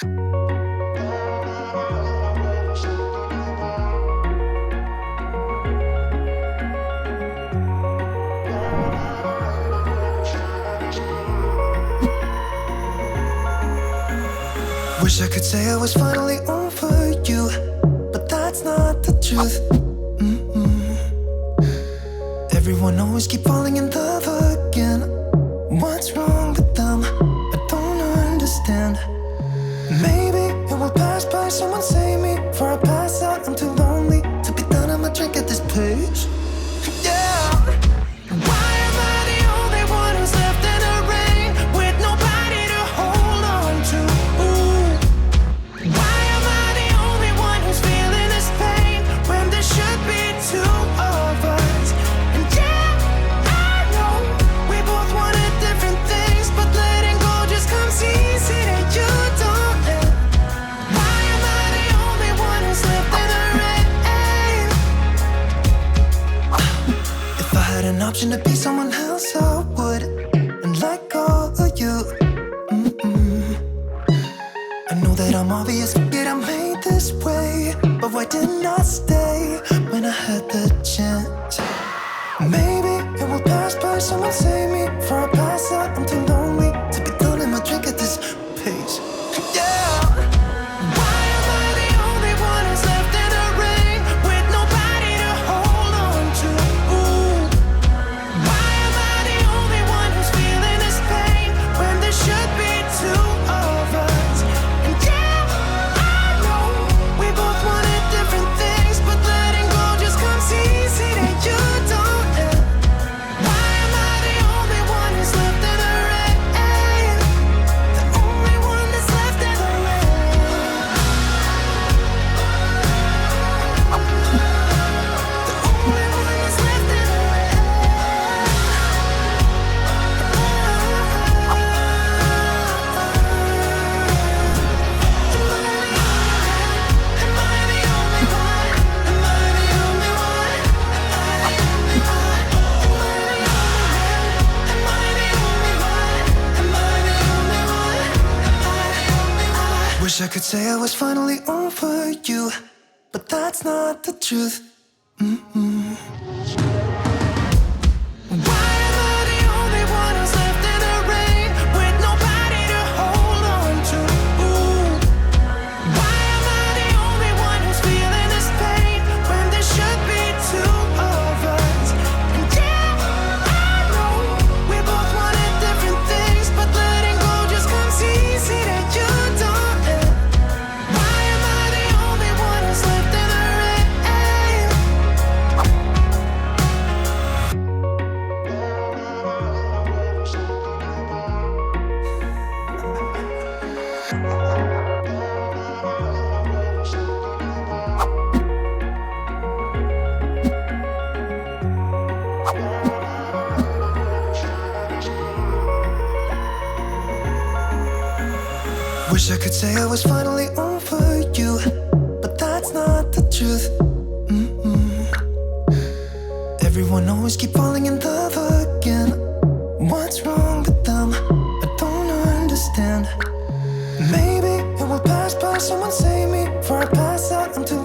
Wish I could say I was finally over you, but that's not the truth. Everyone always keep falling in love again. What's wrong with them? I don't understand. Maybe it will pass by, someone save me. Before I pass out, I'm too lonely to be done. I'ma drink at this pace. Yeah. Why am I the only one who's left in the rain with nobody to hold on to? Ooh. Why am I the only one who's feeling this pain when there should be two of us? And yeah, I know we both wanted different things, but letting go just comes easy that you don't. Why am I the only one who's left in the rain? If I had an option to be someone else, I would, and let go of you. I know that I'm obvious, yet I'm made this way. But why didn't I stay when I had the chance? Maybe it will pass by, someone save me. Before I pass out, I'm too lonely to be done. I'ma drink at this pace. Yeah. Why am I the only one who's left in the rain with nobody to hold on to? Ooh. Why am I the only one who's feeling this pain when there should be two of us? And yeah, I know we both wanted different things, but letting go just comes easy that you don't. Why am I the only one who's left in the rain? The only one that's left in the rain. The only one that's left in the rain. Am I the only one? Am I the only one? Am I the only one? Am I the only one? Am I the only one? Am I the only one? Wish I could say I was finally over you, but that's not the truth. Why am I the only one who's left in the rain with nobody to hold on to? Ooh. Why am I the only one who's feeling this pain when there should be two of us? And yeah, I know we both wanted different things, but letting go just comes easy that you don't. Why am I the only one who's left in the rain? Wish I could say I was finally over you, but that's not the truth. Everyone always keep falling in love again. What's wrong with them? I don't understand. Maybe it will pass by, someone save me. Before I pass out, I'm too